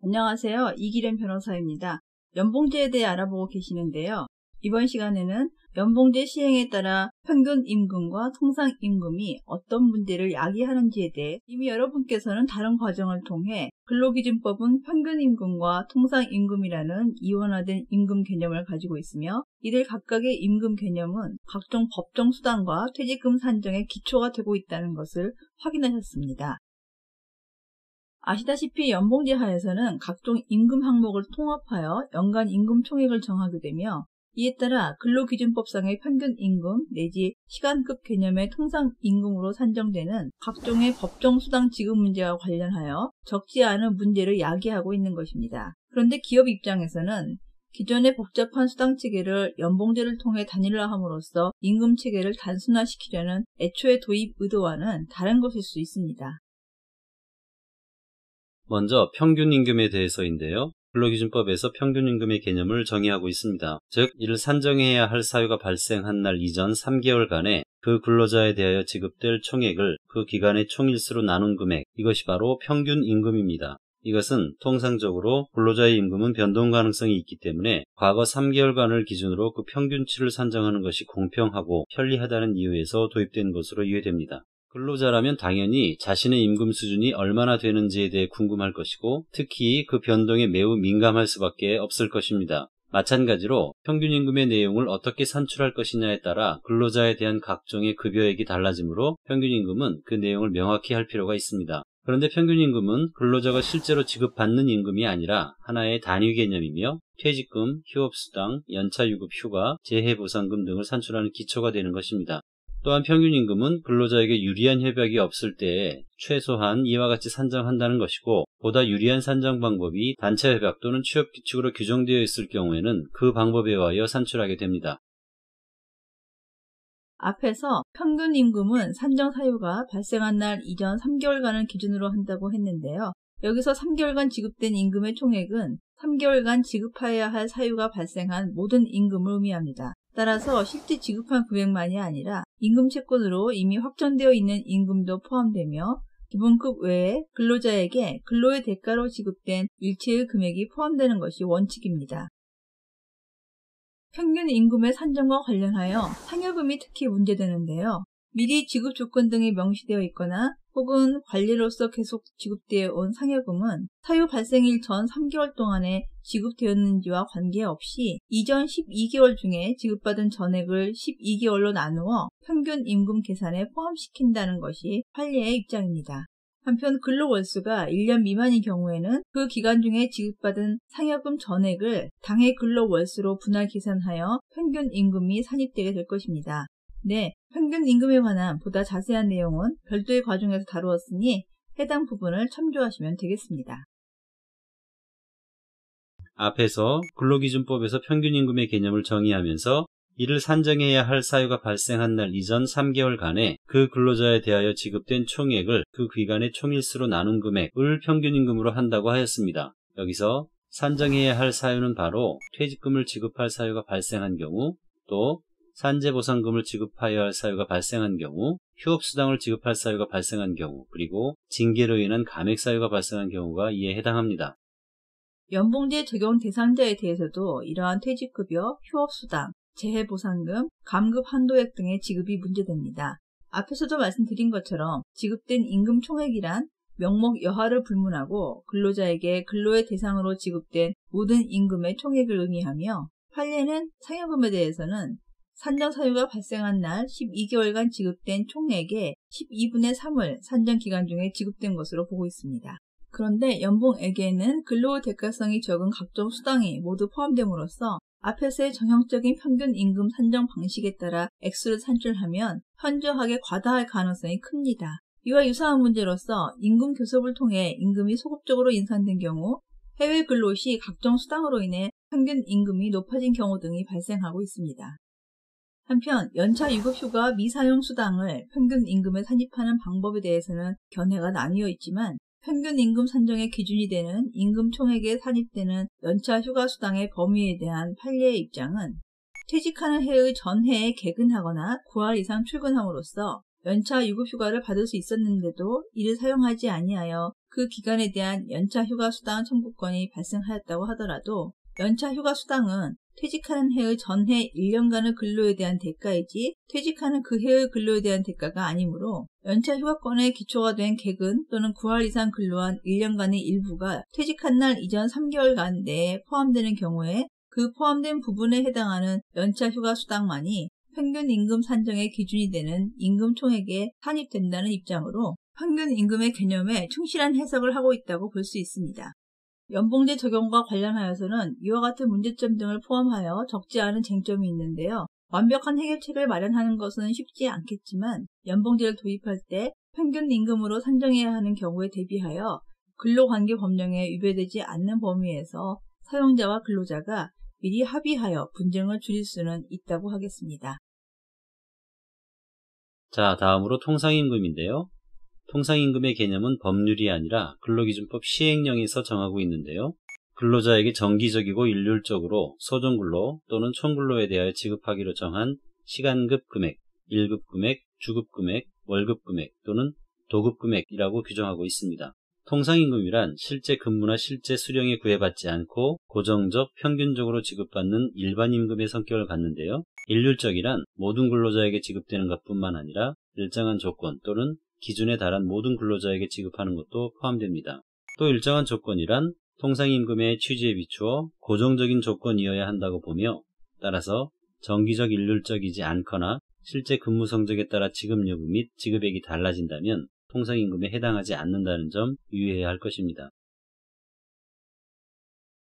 안녕하세요. 이기련 변호사입니다. 연봉제에 대해 알아보고 계시는데요. 이번 시간에는 연봉제 시행에 따라 평균 임금과 통상 임금이 어떤 문제를 야기하는지에 대해 이미 여러분께서는 다른 과정을 통해 근로기준법은 평균 임금과 통상 임금이라는 이원화된 임금 개념을 가지고 있으며 이들 각각의 임금 개념은 각종 법정 수단과 퇴직금 산정의 기초가 되고 있다는 것을 확인하셨습니다. 아시다시피 연봉제 하에서는 각종 임금 항목을 통합하여 연간 임금 총액을 정하게 되며 이에 따라 근로기준법상의 평균 임금 내지 시간급 개념의 통상 임금으로 산정되는 각종의 법정 수당 지급 문제와 관련하여 적지 않은 문제를 야기하고 있는 것입니다. 그런데 기업 입장에서는 기존의 복잡한 수당 체계를 연봉제를 통해 단일화함으로써 임금 체계를 단순화시키려는 애초의 도입 의도와는 다른 것일 수 있습니다. 먼저 평균임금에 대해서인데요. 근로기준법에서 평균임금의 개념을 정의하고 있습니다. 즉, 이를 산정해야 할 사유가 발생한 날 이전 3개월간에 그 근로자에 대하여 지급될 총액을 그 기간의 총일수로 나눈 금액, 이것이 바로 평균임금입니다. 이것은 통상적으로 근로자의 임금은 변동 가능성이 있기 때문에 과거 3개월간을 기준으로 그 평균치를 산정하는 것이 공평하고 편리하다는 이유에서 도입된 것으로 이해됩니다. 근로자라면 당연히 자신의 임금 수준이 얼마나 되는지에 대해 궁금할 것이고 특히 그 변동에 매우 민감할 수밖에 없을 것입니다. 마찬가지로 평균임금의 내용을 어떻게 산출할 것이냐에 따라 근로자에 대한 각종의 급여액이 달라지므로 평균임금은 그 내용을 명확히 할 필요가 있습니다. 그런데 평균임금은 근로자가 실제로 지급받는 임금이 아니라 하나의 단위 개념이며 퇴직금, 휴업수당, 연차유급 휴가, 재해보상금 등을 산출하는 기초가 되는 것입니다. 또한 평균임금은 근로자에게 유리한 협약이 없을 때에 최소한 이와 같이 산정한다는 것이고 보다 유리한 산정 방법이 단체협약 또는 취업규칙으로 규정되어 있을 경우에는 그 방법에 의하여 산출하게 됩니다. 앞에서 평균임금은 산정 사유가 발생한 날 이전 3개월간을 기준으로 한다고 했는데요. 여기서 3개월간 지급된 임금의 총액은 3개월간 지급해야 할 사유가 발생한 모든 임금을 의미합니다. 따라서 실제 지급한 금액만이 아니라 임금 채권으로 이미 확정되어 있는 임금도 포함되며 기본급 외에 근로자에게 근로의 대가로 지급된 일체의 금액이 포함되는 것이 원칙입니다. 평균 임금의 산정과 관련하여 상여금이 특히 문제되는데요. 미리 지급 조건 등이 명시되어 있거나 혹은 관리로서 계속 지급되어 온 상여금은 사유 발생일 전 3개월 동안에 지급되었는지와 관계없이 이전 12개월 중에 지급받은 전액을 12개월로 나누어 평균 임금 계산에 포함시킨다는 것이 판례의 입장입니다. 한편 근로월수가 1년 미만인 경우에는 그 기간 중에 지급받은 상여금 전액을 당해 근로월수로 분할 계산하여 평균 임금이 산입되게 될 것입니다. 네, 평균 임금에 관한 보다 자세한 내용은 별도의 과정에서 다루었으니 해당 부분을 참조하시면 되겠습니다. 앞에서 근로기준법에서 평균임금의 개념을 정의하면서 이를 산정해야 할 사유가 발생한 날 이전 3개월간에 그 근로자에 대하여 지급된 총액을 그 기간의 총일수로 나눈 금액을 평균임금으로 한다고 하였습니다. 여기서 산정해야 할 사유는 바로 퇴직금을 지급할 사유가 발생한 경우, 또 산재보상금을 지급하여야 할 사유가 발생한 경우, 휴업수당을 지급할 사유가 발생한 경우, 그리고 징계로 인한 감액 사유가 발생한 경우가 이에 해당합니다. 연봉제 적용 대상자에 대해서도 이러한 퇴직급여, 휴업수당, 재해보상금, 감급 한도액 등의 지급이 문제됩니다. 앞에서도 말씀드린 것처럼 지급된 임금 총액이란 명목 여하를 불문하고 근로자에게 근로의 대상으로 지급된 모든 임금의 총액을 의미하며 판례는 상여금에 대해서는 산정 사유가 발생한 날 12개월간 지급된 총액의 12분의 3을 산정 기간 중에 지급된 것으로 보고 있습니다. 그런데 연봉액에는 근로의 대가성이 적은 각종 수당이 모두 포함됨으로써 앞에서의 정형적인 평균 임금 산정 방식에 따라 액수를 산출하면 현저하게 과다할 가능성이 큽니다. 이와 유사한 문제로서 임금 교섭을 통해 임금이 소급적으로 인상된 경우 해외 근로 시 각종 수당으로 인해 평균 임금이 높아진 경우 등이 발생하고 있습니다. 한편 연차 유급휴가 미사용 수당을 평균 임금에 산입하는 방법에 대해서는 견해가 나뉘어 있지만 평균 임금 산정의 기준이 되는 임금 총액에 산입되는 연차 휴가 수당의 범위에 대한 판례의 입장은 퇴직하는 해의 전해에 개근하거나 9할 이상 출근함으로써 연차 유급휴가를 받을 수 있었는데도 이를 사용하지 아니하여 그 기간에 대한 연차 휴가 수당 청구권이 발생하였다고 하더라도 연차 휴가 수당은 퇴직하는 해의 전해 1년간의 근로에 대한 대가이지 퇴직하는 그 해의 근로에 대한 대가가 아니므로 연차 휴가권의 기초가 된 개근 또는 9할 이상 근로한 1년간의 일부가 퇴직한 날 이전 3개월간 내에 포함되는 경우에 그 포함된 부분에 해당하는 연차 휴가 수당만이 평균 임금 산정의 기준이 되는 임금 총액에 산입된다는 입장으로 평균 임금의 개념에 충실한 해석을 하고 있다고 볼 수 있습니다. 연봉제 적용과 관련하여서는 이와 같은 문제점 등을 포함하여 적지 않은 쟁점이 있는데요. 완벽한 해결책을 마련하는 것은 쉽지 않겠지만 연봉제를 도입할 때 평균 임금으로 산정해야 하는 경우에 대비하여 근로관계 법령에 위배되지 않는 범위에서 사용자와 근로자가 미리 합의하여 분쟁을 줄일 수는 있다고 하겠습니다. 자, 다음으로 통상임금인데요. 통상임금의 개념은 법률이 아니라 근로기준법 시행령에서 정하고 있는데요. 근로자에게 정기적이고 일률적으로 소정근로 또는 총근로에 대하여 지급하기로 정한 시간급 금액, 1급 금액, 주급 금액, 월급 금액 또는 도급 금액이라고 규정하고 있습니다. 통상임금이란 실제 근무나 실제 수령에 구애받지 않고 고정적, 평균적으로 지급받는 일반임금의 성격을 갖는데요. 일률적이란 모든 근로자에게 지급되는 것뿐만 아니라 일정한 조건 또는 기준에 달한 모든 근로자에게 지급하는 것도 포함됩니다. 또 일정한 조건이란 통상임금의 취지에 비추어 고정적인 조건이어야 한다고 보며 따라서 정기적 일률적이지 않거나 실제 근무 성적에 따라 지급 여부 및 지급액이 달라진다면 통상임금에 해당하지 않는다는 점 유의해야 할 것입니다.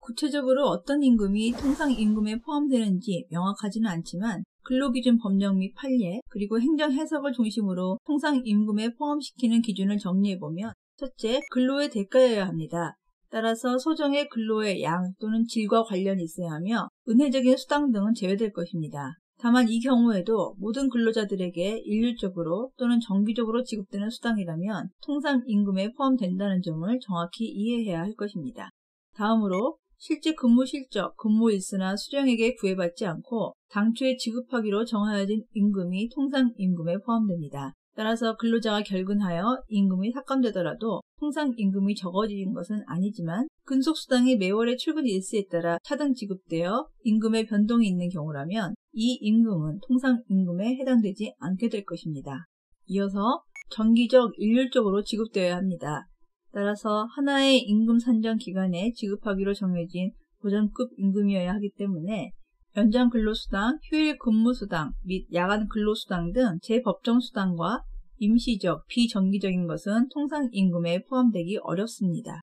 구체적으로 어떤 임금이 통상임금에 포함되는지 명확하지는 않지만 근로기준 법령 및 판례 그리고 행정해석을 중심으로 통상임금에 포함시키는 기준을 정리해보면 첫째, 근로의 대가여야 합니다. 따라서 소정의 근로의 양 또는 질과 관련이 있어야 하며 은혜적인 수당 등은 제외될 것입니다. 다만 이 경우에도 모든 근로자들에게 일률적으로 또는 정기적으로 지급되는 수당이라면 통상임금에 포함된다는 점을 정확히 이해해야 할 것입니다. 다음으로 실제 근무 실적, 근무 일수나 수령에게 구애받지 않고 당초에 지급하기로 정하여진 임금이 통상임금에 포함됩니다. 따라서 근로자가 결근하여 임금이 삭감되더라도 통상임금이 적어지는 것은 아니지만 근속수당이 매월의 출근 일수에 따라 차등 지급되어 임금의 변동이 있는 경우라면 이 임금은 통상임금에 해당되지 않게 될 것입니다. 이어서 정기적, 일률적으로 지급되어야 합니다. 따라서 하나의 임금 산정 기간에 지급하기로 정해진 고정급 임금이어야 하기 때문에 연장 근로수당, 휴일 근무수당 및 야간 근로수당 등 재법정 수당과 임시적, 비정기적인 것은 통상임금에 포함되기 어렵습니다.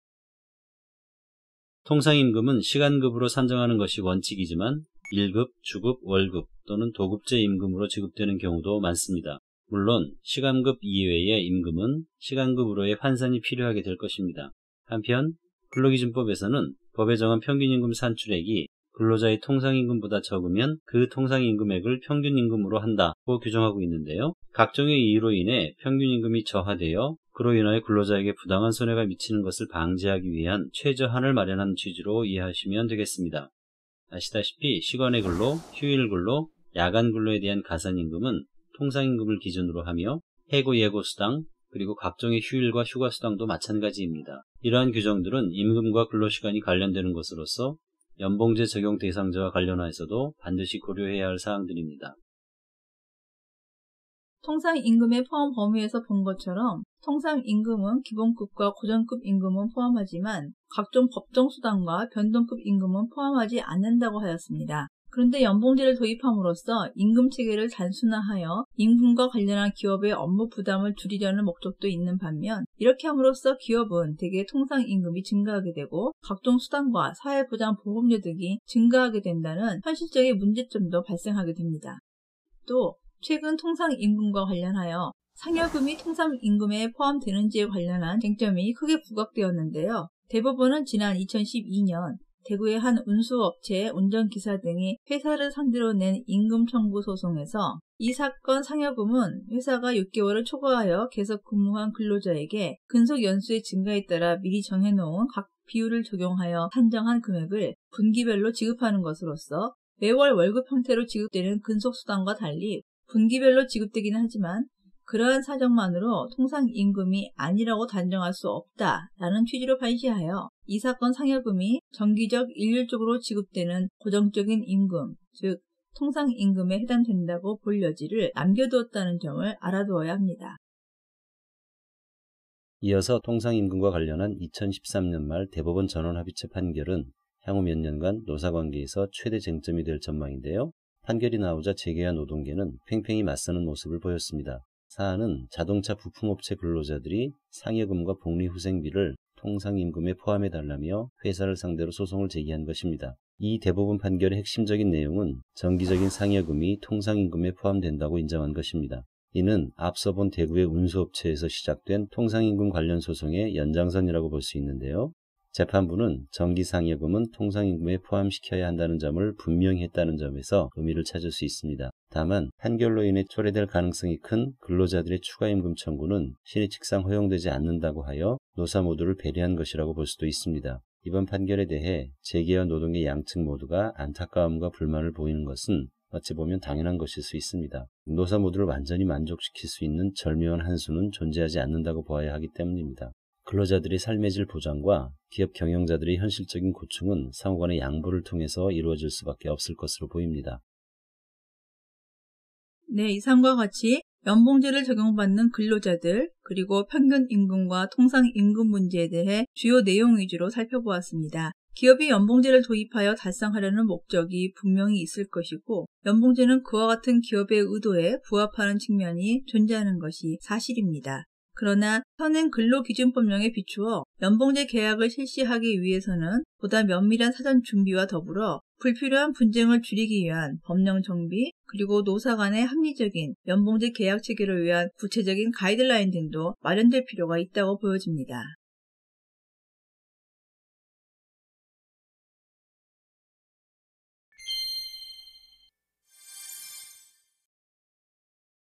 통상임금은 시간급으로 산정하는 것이 원칙이지만 1급, 주급, 월급 또는 도급제 임금으로 지급되는 경우도 많습니다. 물론 시간급 이외의 임금은 시간급으로의 환산이 필요하게 될 것입니다. 한편 근로기준법에서는 법에 정한 평균임금 산출액이 근로자의 통상임금보다 적으면 그 통상임금액을 평균임금으로 한다고 규정하고 있는데요. 각종의 이유로 인해 평균임금이 저하되어 그로 인하여 근로자에게 부당한 손해가 미치는 것을 방지하기 위한 최저한을 마련한 취지로 이해하시면 되겠습니다. 아시다시피 시간의 근로, 휴일 근로, 야간 근로에 대한 가산임금은 통상임금을 기준으로 하며 해고 예고수당, 그리고 각종의 휴일과 휴가수당도 마찬가지입니다. 이러한 규정들은 임금과 근로시간이 관련되는 것으로서 연봉제 적용 대상자와 관련하여서도 반드시 고려해야 할 사항들입니다. 통상임금의 포함 범위에서 본 것처럼 통상임금은 기본급과 고정급 임금은 포함하지만 각종 법정수당과 변동급 임금은 포함하지 않는다고 하였습니다. 그런데 연봉제를 도입함으로써 임금체계를 단순화하여 임금과 관련한 기업의 업무 부담을 줄이려는 목적도 있는 반면 이렇게 함으로써 기업은 대개 통상임금이 증가하게 되고 각종 수당과 사회보장보험료 등이 증가하게 된다는 현실적인 문제점도 발생하게 됩니다. 또 최근 통상임금과 관련하여 상여금이 통상임금에 포함되는지에 관련한 쟁점이 크게 부각되었는데요. 대법원은 지난 2012년 대구의 한 운수업체 운전기사 등이 회사를 상대로 낸 임금 청구 소송에서 이 사건 상여금은 회사가 6개월을 초과하여 계속 근무한 근로자에게 근속 연수의 증가에 따라 미리 정해놓은 각 비율을 적용하여 산정한 금액을 분기별로 지급하는 것으로서 매월 월급 형태로 지급되는 근속수당과 달리 분기별로 지급되기는 하지만 그러한 사정만으로 통상임금이 아니라고 단정할 수 없다라는 취지로 판시하여 이 사건 상여금이 정기적 일률적으로 지급되는 고정적인 임금, 즉 통상임금에 해당된다고 볼 여지를 남겨두었다는 점을 알아두어야 합니다. 이어서 통상임금과 관련한 2013년 말 대법원 전원합의체 판결은 향후 몇 년간 노사관계에서 최대 쟁점이 될 전망인데요. 판결이 나오자 재계와 노동계는 팽팽히 맞서는 모습을 보였습니다. 사안은 자동차 부품업체 근로자들이 상여금과 복리후생비를 통상임금에 포함해달라며 회사를 상대로 소송을 제기한 것입니다. 이 대법원 판결의 핵심적인 내용은 정기적인 상여금이 통상임금에 포함된다고 인정한 것입니다. 이는 앞서 본 대구의 운수업체에서 시작된 통상임금 관련 소송의 연장선이라고 볼 수 있는데요. 재판부는 정기상여금은 통상임금에 포함시켜야 한다는 점을 분명히 했다는 점에서 의미를 찾을 수 있습니다. 다만 판결로 인해 초래될 가능성이 큰 근로자들의 추가임금 청구는 신의칙상 허용되지 않는다고 하여 노사 모두를 배려한 것이라고 볼 수도 있습니다. 이번 판결에 대해 재계와 노동계 양측 모두가 안타까움과 불만을 보이는 것은 어찌 보면 당연한 것일 수 있습니다. 노사 모두를 완전히 만족시킬 수 있는 절묘한 한 수는 존재하지 않는다고 보아야 하기 때문입니다. 근로자들의 삶의 질 보장과 기업 경영자들의 현실적인 고충은 상호간의 양보를 통해서 이루어질 수밖에 없을 것으로 보입니다. 네, 이상과 같이 연봉제를 적용받는 근로자들, 그리고 평균임금과 통상임금 문제에 대해 주요 내용 위주로 살펴보았습니다. 기업이 연봉제를 도입하여 달성하려는 목적이 분명히 있을 것이고, 연봉제는 그와 같은 기업의 의도에 부합하는 측면이 존재하는 것이 사실입니다. 그러나 현행 근로기준법령에 비추어 연봉제 계약을 실시하기 위해서는 보다 면밀한 사전 준비와 더불어 불필요한 분쟁을 줄이기 위한 법령 정비, 그리고 노사 간의 합리적인 연봉제 계약 체결을 위한 구체적인 가이드라인 등도 마련될 필요가 있다고 보여집니다.